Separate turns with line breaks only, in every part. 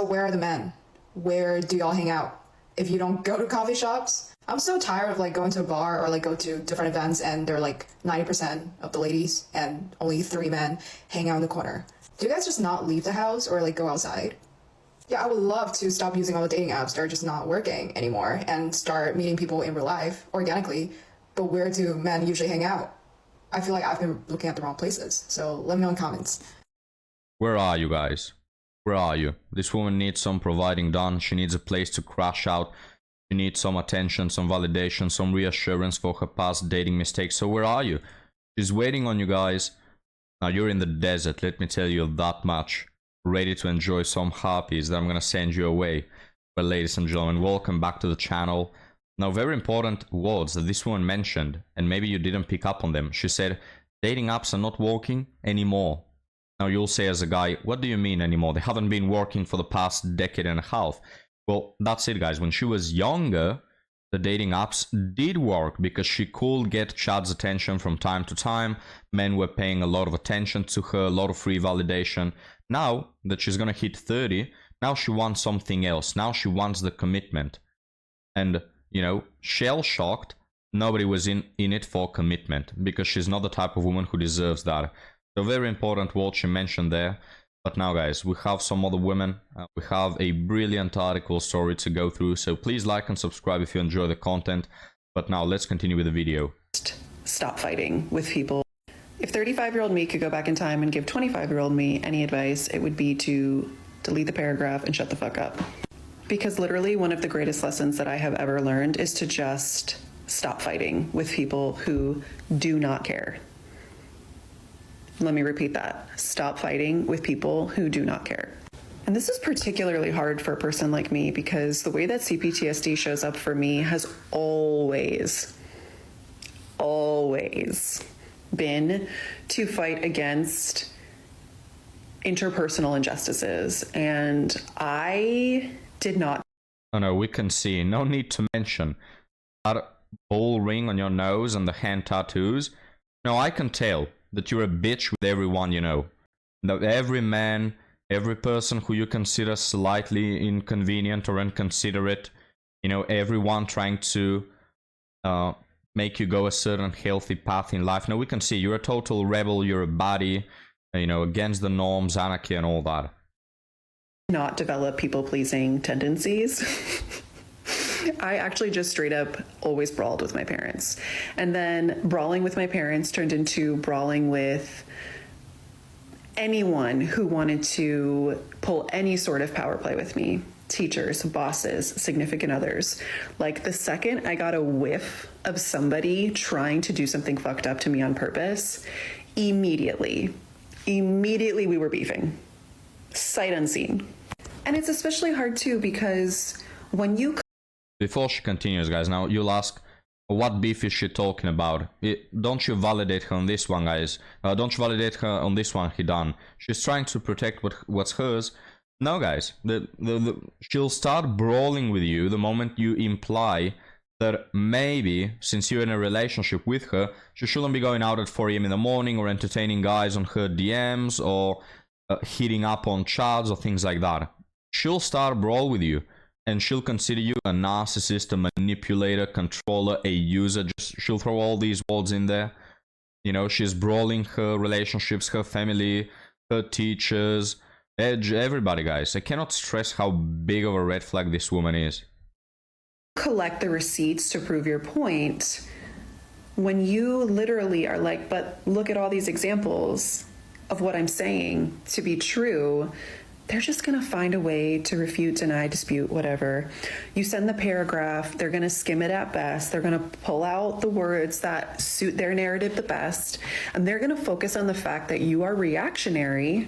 Where are the men? Where do y'all hang out? If you don't go to coffee shops, I'm so tired of like going to a bar or like go to different events and they're like 90% of the ladies and only 3 men hang out in the corner. Do you guys just not leave the house or like go outside? Yeah, I would love to stop using all the dating apps that are just not working anymore and start meeting people in real life organically. But where do men usually hang out? I feel like I've been looking at the wrong places. So let me know in the comments.
Where are you guys? Where are you? This woman needs some providing done. She needs a place to crash out. She needs some attention, some validation, some reassurance for her past dating mistakes. So where are you? She's waiting on you guys. Now you're in the desert, let me tell you that much. Ready to enjoy some harpies that I'm gonna send you away. Well, ladies and gentlemen, welcome back to the channel. Now, very important words that this woman mentioned, and maybe you didn't pick up on them. She said, dating apps are not working anymore. Now you'll say as a guy, what do you mean anymore? They haven't been working for the past decade and a half. Well, that's it, guys. When she was younger, the dating apps did work because she could get Chad's attention from time to time. Men were paying a lot of attention to her, a lot of free validation. Now that she's gonna hit 30, now she wants something else. Now she wants the commitment. And, you know, shell-shocked, nobody was in it for commitment because she's not the type of woman who deserves that. So very important word she mentioned there. But now, guys, we have some other women. We have a brilliant article story to go through. So please like and subscribe if you enjoy the content. But now let's continue with the video.
Stop fighting with people. If 35-year-old me could go back in time and give 25-year-old me any advice, it would be to delete the paragraph and shut the fuck up. Because literally one of the greatest lessons that I have ever learned is to just stop fighting with people who do not care. Let me repeat that. Stop fighting with people who do not care. And this is particularly hard for a person like me because the way that CPTSD shows up for me has always been to fight against interpersonal injustices. And I did not.
Oh no, we can see. No need to mention that bull ring on your nose and the hand tattoos. No, I can tell that you're a bitch with everyone you know. That every man, every person who you consider slightly inconvenient or inconsiderate, you know, everyone trying to make you go a certain healthy path in life. Now we can see you're a total rebel, you're a baddie, you know, against the norms, anarchy and all that.
Not develop people-pleasing tendencies. I actually just straight up always brawled with my parents. And then brawling with my parents turned into brawling with anyone who wanted to pull any sort of power play with me. Teachers, bosses, significant others. Like the second I got a whiff of somebody trying to do something fucked up to me on purpose, immediately we were beefing. Sight unseen. And it's especially hard too because when you...
Before she continues, guys, now you'll ask, what beef is she talking about? Don't you validate her on this one, guys? Don't you validate her on this one, Hidan? She's trying to protect what's hers. No, guys, she'll start brawling with you the moment you imply that maybe, since you're in a relationship with her, she shouldn't be going out at 4 AM in the morning or entertaining guys on her DMs or hitting up on chats or things like that. She'll start brawl with you. And she'll consider you a narcissist, a manipulator, controller, a user. She'll throw all these words in there. You know, she's brawling her relationships, her family, her teachers, everybody, guys. I cannot stress how big of a red flag this woman is.
Collect the receipts to prove your point. When you literally are like, but look at all these examples of what I'm saying to be true, they're just going to find a way to refute, deny, dispute, whatever. You send the paragraph, they're going to skim it at best. They're going to pull out the words that suit their narrative the best. And they're going to focus on the fact that you are reactionary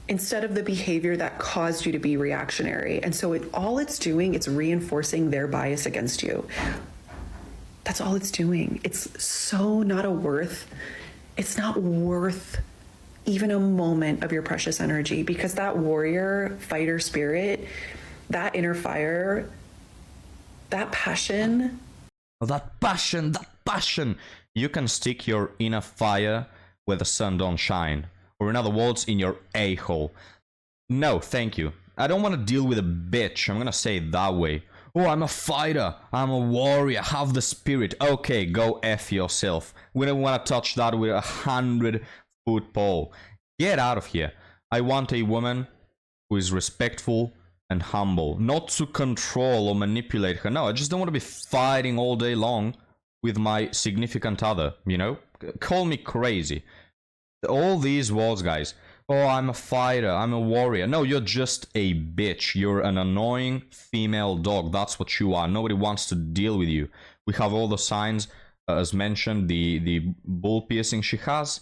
instead of the behavior that caused you to be reactionary. And so all it's doing, it's reinforcing their bias against you. That's all it's doing. It's so not worth even a moment of your precious energy, because that warrior fighter spirit, that inner fire, that passion.
That passion. You can stick your inner fire where the sun don't shine. Or in other words, in your a-hole. No, thank you. I don't want to deal with a bitch. I'm gonna say it that way. Oh, I'm a fighter. I'm a warrior. Have the spirit. Okay, go F yourself. We don't want to touch that with a 100-foot pole. Get out of here. I want a woman who is respectful and humble. Not to control or manipulate her. No, I just don't want to be fighting all day long with my significant other, you know? Call me crazy. All these words, guys. Oh, I'm a fighter, I'm a warrior. No, you're just a bitch. You're an annoying female dog. That's what you are. Nobody wants to deal with you. We have all the signs, as mentioned, the bull piercing she has.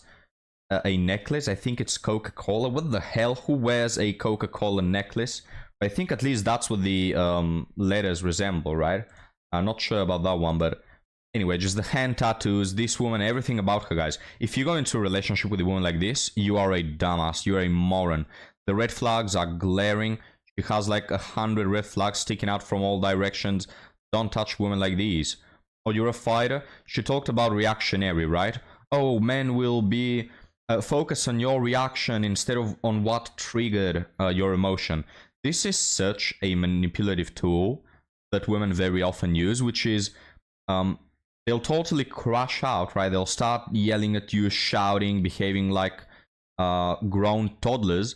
A necklace, I think it's Coca-Cola. What the hell? Who wears a Coca-Cola necklace? I think at least that's what the letters resemble, right? I'm not sure about that one, but anyway, just the hand tattoos, this woman, everything about her, guys. If you go into a relationship with a woman like this, you are a dumbass. You are a moron. The red flags are glaring. She has like 100 red flags sticking out from all directions. Don't touch women like these. Oh, you're a fighter? She talked about reactionary, right? Oh, men will be... focus on your reaction instead of on what triggered your emotion. This is such a manipulative tool that women very often use, which is they'll totally crash out, right? They'll start yelling at you, shouting, behaving like grown toddlers.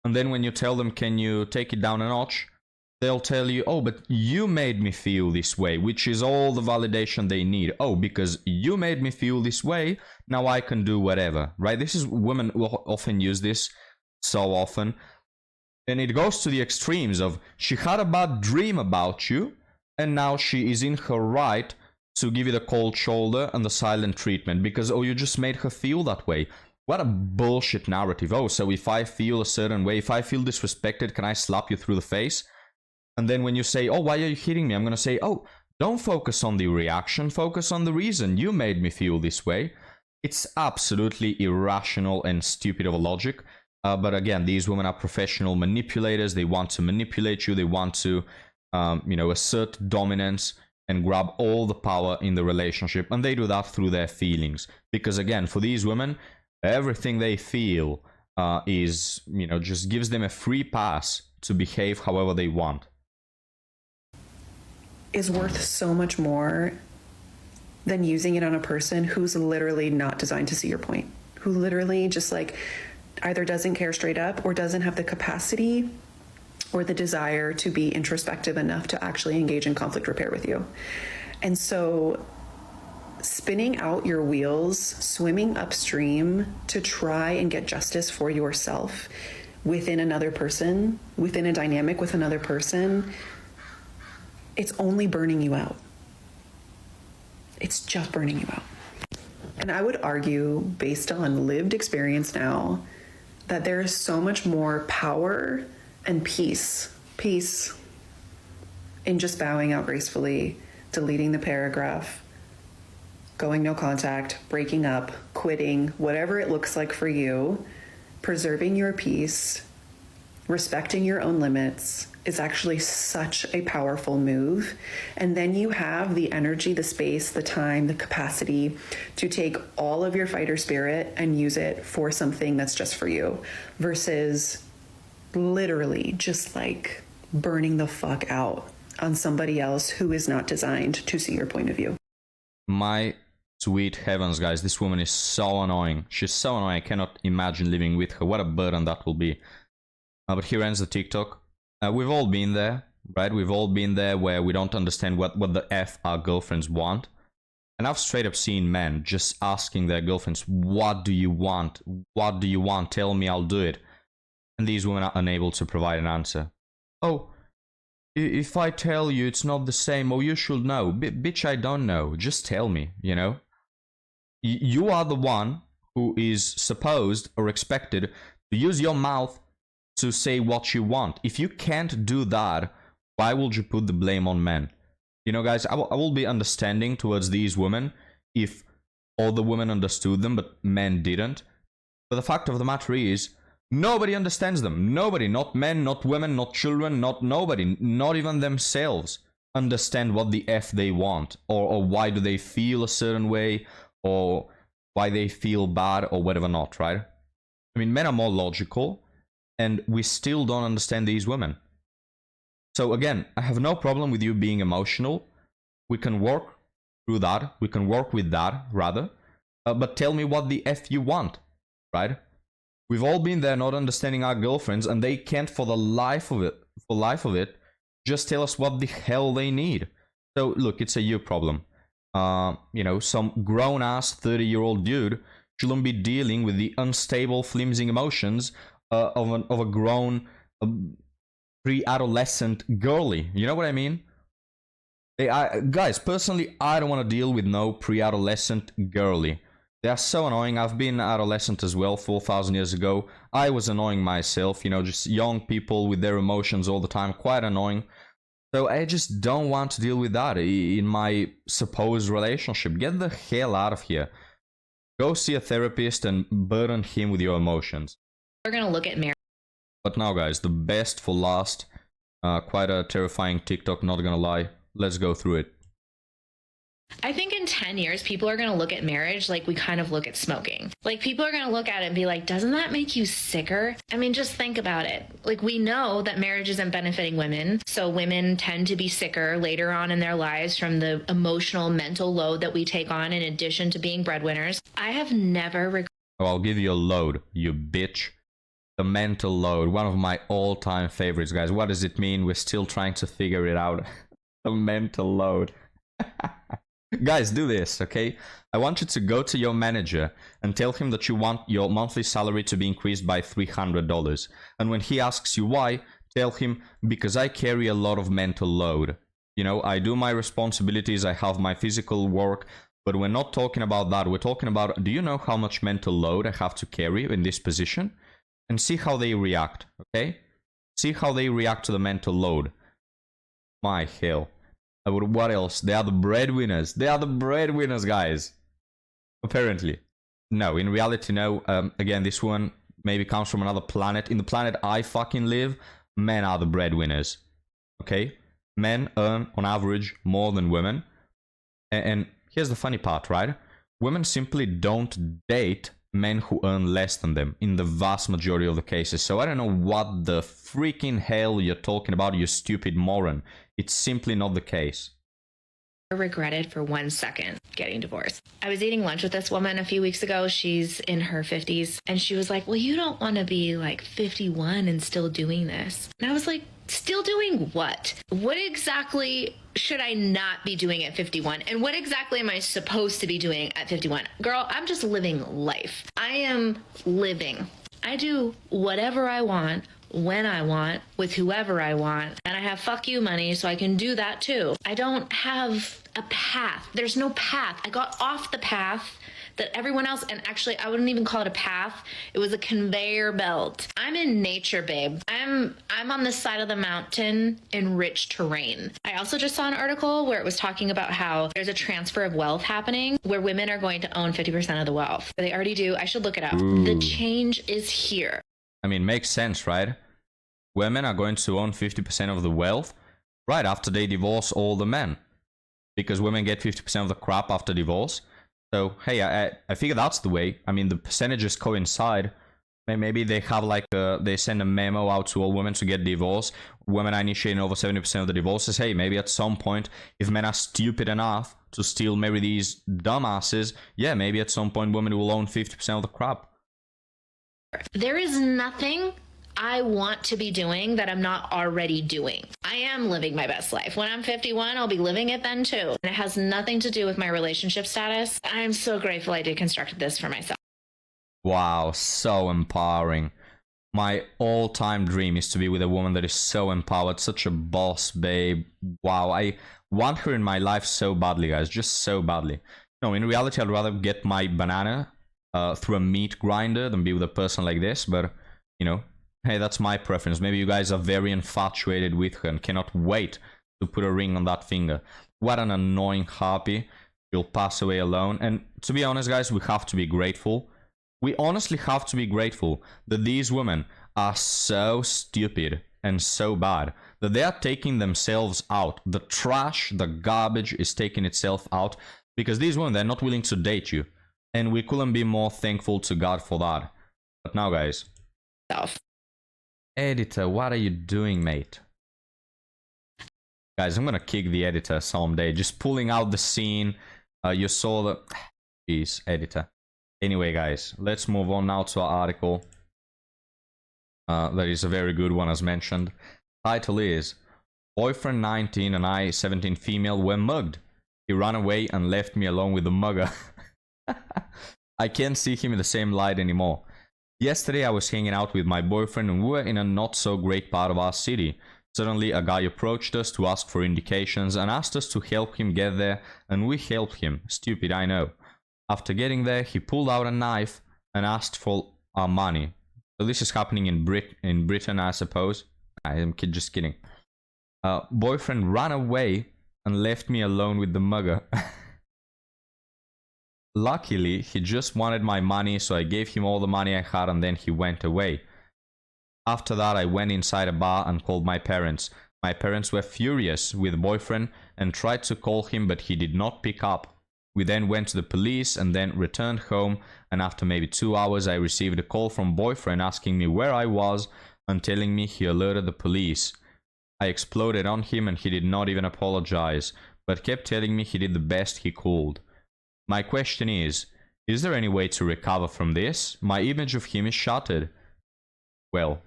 And then when you tell them, can you take it down a notch? They'll tell you, oh, but you made me feel this way, which is all the validation they need. Oh, because you made me feel this way, now I can do whatever, right? This is, women will often use this so often. And it goes to the extremes of, she had a bad dream about you, and now she is in her right to give you the cold shoulder and the silent treatment, because, oh, you just made her feel that way. What a bullshit narrative. Oh, so if I feel a certain way, if I feel disrespected, can I slap you through the face? And then when you say, oh, why are you hitting me? I'm going to say, oh, don't focus on the reaction. Focus on the reason you made me feel this way. It's absolutely irrational and stupid of a logic. But again, these women are professional manipulators. They want to manipulate you. They want to, assert dominance and grab all the power in the relationship. And they do that through their feelings. Because again, for these women, everything they feel is, just gives them a free pass to behave however they want.
Is worth so much more than using it on a person who's literally not designed to see your point, who literally just like either doesn't care straight up or doesn't have the capacity or the desire to be introspective enough to actually engage in conflict repair with you. And so spinning out your wheels, swimming upstream to try and get justice for yourself within another person, within a dynamic with another person, it's only burning you out. It's just burning you out. And I would argue, based on lived experience now, that there is so much more power and peace in just bowing out gracefully, deleting the paragraph, going no contact, breaking up, quitting, whatever it looks like for you, preserving your peace, respecting your own limits is actually such a powerful move. And then you have the energy, the space, the time, the capacity to take all of your fighter spirit and use it for something that's just for you, versus literally just like burning the fuck out on somebody else who is not designed to see your point of view.
My sweet heavens, guys, this woman is so annoying. She's so annoying. I cannot imagine living with her. What a burden that will be. But here ends the TikTok. We've all been there, right? We've all been there where we don't understand what the F our girlfriends want. And I've straight up seen men just asking their girlfriends, what do you want? What do you want? Tell me, I'll do it. And these women are unable to provide an answer. Oh, if I tell you it's not the same, oh, you should know. Bitch, I don't know. Just tell me, you know? You are the one who is supposed or expected to use your mouth to say what you want. If you can't do that, why would you put the blame on men? You know, guys, I will be understanding towards these women if all the women understood them, but men didn't. But the fact of the matter is, nobody understands them. Nobody, not men, not women, not children, nobody, not even themselves understand what the F they want, or why do they feel a certain way, or why they feel bad, or whatever not, right? I mean, men are more logical, and we still don't understand these women. So again, I have no problem with you being emotional. We can work through that. We can work with that, rather. But tell me what the F you want, right? We've all been there not understanding our girlfriends, and they can't for the life of it, just tell us what the hell they need. So look, it's a you problem. You know, some grown-ass 30-year-old dude shouldn't be dealing with the unstable, flimsy emotions of a grown pre-adolescent girly. You know what I mean? Guys, personally, I don't want to deal with no pre-adolescent girly. They are so annoying. I've been adolescent as well 4,000 years ago. I was annoying myself, you know, just young people with their emotions all the time, quite annoying. So I just don't want to deal with that in my supposed relationship. Get the hell out of here. Go see a therapist and burden him with your emotions.
We're going to look at marriage.
But now, guys, the best for last. Quite a terrifying TikTok, not gonna lie. Let's go through it.
I think in 10 years, people are going to look at marriage like we kind of look at smoking. Like, people are going to look at it and be like, doesn't that make you sicker? I mean, just think about it. Like, we know that marriage isn't benefiting women. So women tend to be sicker later on in their lives from the emotional, mental load that we take on in addition to being breadwinners. I have never
Oh, I'll give you a load, you bitch. The mental load, one of my all-time favorites, guys. What does it mean? We're still trying to figure it out. The mental load. Guys, do this, okay? I want you to go to your manager and tell him that you want your monthly salary to be increased by $300. And when he asks you why, tell him, because I carry a lot of mental load. You know, I do my responsibilities, I have my physical work, but we're not talking about that. We're talking about, do you know how much mental load I have to carry in this position? And see how they react, okay? See how they react to the mental load. My hell. What else? They are the breadwinners. They are the breadwinners, guys. Apparently. No, in reality, no. Again, this one maybe comes from another planet. In the planet I fucking live, men are the breadwinners. Okay? Men earn, on average, more than women. And here's the funny part, right? Women simply don't date men who earn less than them in the vast majority of the cases. So I don't know what the freaking hell you're talking about, you stupid moron. It's simply not the case.
regretted for 1 second getting divorced. I was eating lunch with this woman a few weeks ago. She's in her 50s. And she was like, well, you don't want to be like 51 and still doing this. And I was like, still doing what? What exactly should I not be doing at 51? And what exactly am I supposed to be doing at 51? Girl, I'm just living life. I am living. I do whatever I want, when I want, with whoever I want. And I have fuck you money, so I can do that too. I don't have a path. There's no path. I got off the path that everyone else, and actually I wouldn't even call it a path. It was a conveyor belt. I'm in nature, babe. I'm on the side of the mountain in rich terrain. I also just saw an article where it was talking about how there's a transfer of wealth happening where women are going to own 50% of the wealth. They already do. I should look it up.
Ooh.
The change is here.
I mean, makes sense, right? Women are going to own 50% of the wealth right after they divorce all the men. Because women get 50% of the crap after divorce. So, hey, I figure that's the way. I mean, the percentages coincide. Maybe they have like, they send a memo out to all women to get divorced. Women are initiating over 70% of the divorces. Hey, maybe at some point, if men are stupid enough to still marry these dumbasses, yeah, maybe at some point women will own 50% of the crap.
There is nothing I want to be doing that I'm not already doing. I am living my best life. When I'm 51, I'll be living it then too. And it has nothing to do with my relationship status. I'm so grateful I deconstructed this for myself.
Wow, so empowering. My all-time dream is to be with a woman that is so empowered, such a boss babe. Wow, I want her in my life so badly, guys, just so badly. No, in reality, I'd rather get my banana through a meat grinder than be with a person like this, but, you know, hey, that's my preference. Maybe you guys are very infatuated with her and cannot wait to put a ring on that finger. What an annoying harpy. She'll pass away alone. And to be honest, guys, we have to be grateful. We honestly have to be grateful that these women are so stupid and so bad that they are taking themselves out. The trash, the garbage is taking itself out because these women, they're not willing to date you. And we couldn't be more thankful to God for that. But now, guys. Editor, what are you doing, mate? Guys, I'm gonna kick the editor someday. Just pulling out the scene. You saw the... Jeez, editor. Anyway, guys, let's move on now to our article. That is a very good one, as mentioned. Title is, Boyfriend 19 and I, 17 female, were mugged. He ran away and left me alone with the mugger. I can't see him in the same light anymore. Yesterday I was hanging out with my boyfriend and we were in a not so great part of our city. Suddenly a guy approached us to ask for indications and asked us to help him get there, and we helped him. Stupid, I know. After getting there, he pulled out a knife and asked for our money. So this is happening in Britain, I suppose. I'm just kidding. Boyfriend ran away and left me alone with the mugger. Luckily, he just wanted my money, so I gave him all the money I had and then he went away. After that, I went inside a bar and called my parents. My parents were furious with boyfriend and tried to call him, but he did not pick up. We then went to the police and then returned home, and after maybe 2 hours I received a call from boyfriend asking me where I was and telling me he alerted the police. I exploded on him and he did not even apologize, but kept telling me he did the best he could. My question is there any way to recover from this? My image of him is shattered. Well.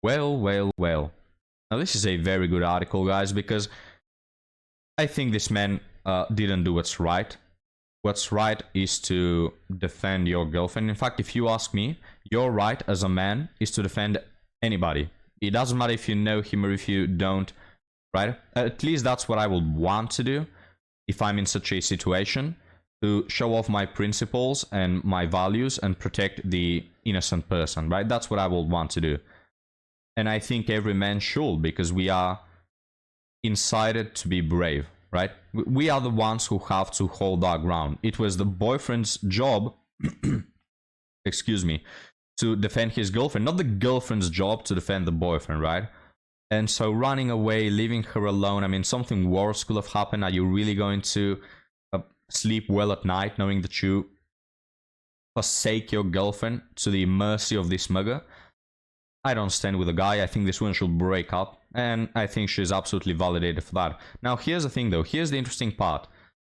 Now this is a very good article, guys, because I think this man didn't do what's right. What's right is to defend your girlfriend. In fact, if you ask me, your right as a man is to defend anybody. It doesn't matter if you know him or if you don't, right? At least that's what I would want to do if I'm in such a situation, to show off my principles and my values and protect the innocent person, right? That's what I would want to do. And I think every man should, because we are incited to be brave, right? We are the ones who have to hold our ground. It was the boyfriend's job, excuse me, to defend his girlfriend, not the girlfriend's job to defend the boyfriend, right? And so running away, leaving her alone, I mean, something worse could have happened. Are you really going to sleep well at night knowing that you forsake your girlfriend to the mercy of this mugger? I don't stand with the guy. I think this woman should break up, and I think she's absolutely validated for that. Now, here's the thing, though. Here's the interesting part.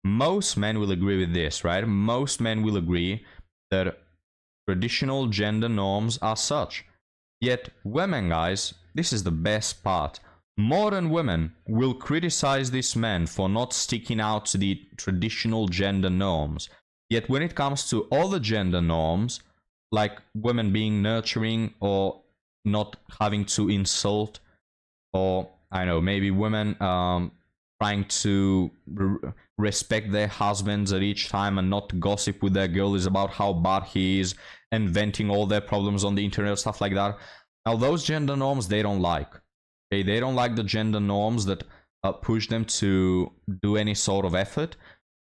Most men will agree with this, right? Most men will agree that traditional gender norms are such. Yet, women, guys, this is the best part. Modern women will criticize this man for not sticking out to the traditional gender norms. Yet, when it comes to other gender norms, like women being nurturing or not having to insult, or I know, maybe women trying to respect their husbands at each time and not gossip with their girl is about how bad he is and venting all their problems on the internet, stuff like that. Now those gender norms they don't like. Okay, they don't like the gender norms that push them to do any sort of effort,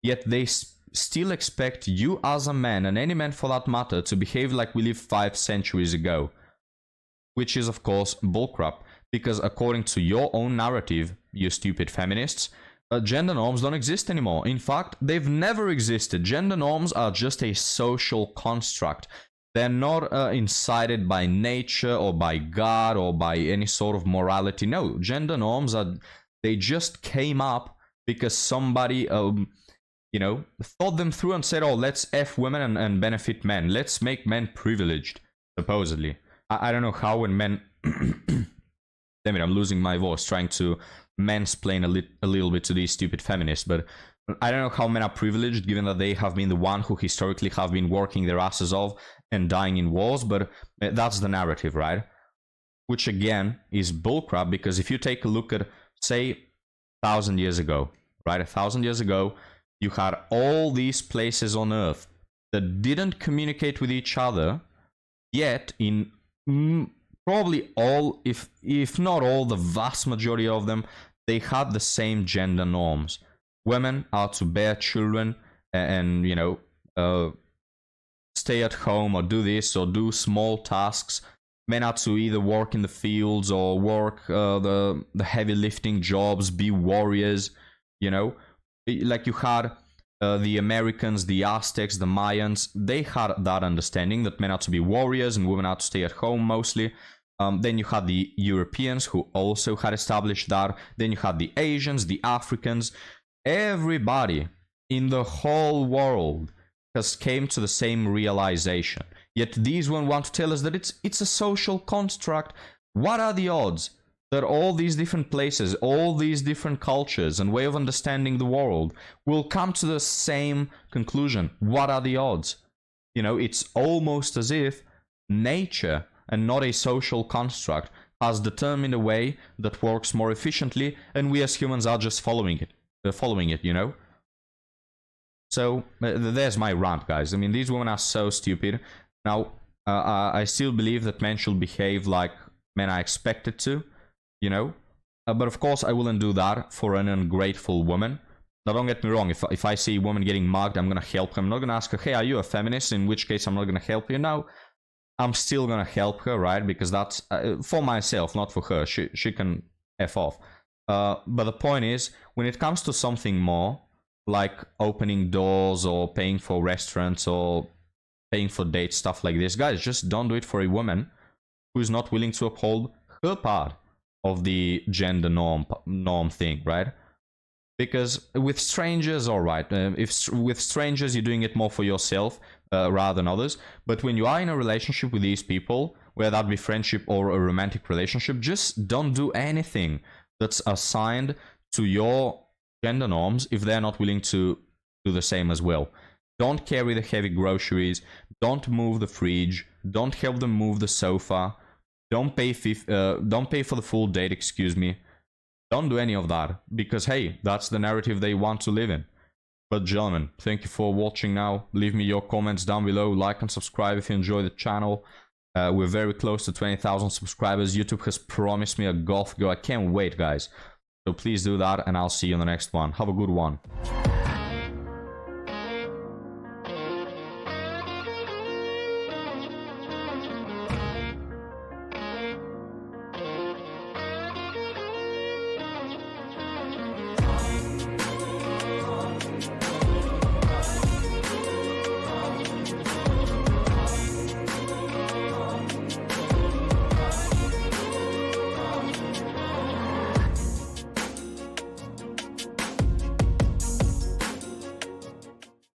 yet they still expect you as a man, and any man for that matter, to behave like we lived 5 centuries ago. Which is, of course, bullcrap, because according to your own narrative, you stupid feminists, gender norms don't exist anymore. In fact, they've never existed. Gender norms are just a social construct. They're not incited by nature or by God or by any sort of morality. No, gender norms they just came up because somebody, thought them through and said, oh, let's F women and benefit men. Let's make men privileged, supposedly. I don't know how when men... Damn it, I'm losing my voice trying to mansplain a little bit to these stupid feminists, but I don't know how men are privileged given that they have been the one who historically have been working their asses off and dying in wars, but that's the narrative, right? Which again is bullcrap, because if you take a look at, say, 1,000 years ago, right? 1,000 years ago, you had all these places on Earth that didn't communicate with each other, yet in probably all, if not all, the vast majority of them, they had the same gender norms. Women are to bear children and stay at home or do this or do small tasks. Men are to either work in the fields or work the heavy lifting jobs, be warriors, like you had the Americans, the Aztecs, the Mayans. They had that understanding that men are to be warriors and women are to stay at home mostly. Then you had the Europeans who also had established that. Then you had the Asians, the Africans. Everybody in the whole world has came to the same realization. Yet these one want to tell us that it's a social construct. What are the odds that all these different places, all these different cultures and way of understanding the world will come to the same conclusion? What are the odds? You know, it's almost as if nature and not a social construct has determined a way that works more efficiently, and we as humans are just following it, you know? So there's my rant, guys. I mean, these women are so stupid. Now, I still believe that men should behave like men are expected to, you know? But of course, I wouldn't do that for an ungrateful woman. Now, don't get me wrong. If I see a woman getting mugged, I'm gonna help her. I'm not gonna ask her, hey, are you a feminist? In which case, I'm not gonna help you. No, I'm still gonna help her, right? Because that's for myself, not for her. She can F off. But the point is, when it comes to something more, like opening doors or paying for restaurants or paying for dates, stuff like this, guys, just don't do it for a woman who is not willing to uphold her part of the gender norm thing, right? Because with strangers, all right, if with strangers you're doing it more for yourself rather than others, but when you are in a relationship with these people, whether that be friendship or a romantic relationship, just don't do anything that's assigned to your gender norms if they're not willing to do the same as well. Don't carry the heavy groceries, don't move the fridge, don't help them move the sofa, don't pay for the full date, excuse me. Don't do any of that, because hey, that's the narrative they want to live in. But gentlemen, thank you for watching now. Leave me your comments down below, like and subscribe if you enjoy the channel. We're very close to 20,000 subscribers. YouTube has promised me a golf go. I can't wait, guys. So please do that, and I'll see you in the next one. Have a good one.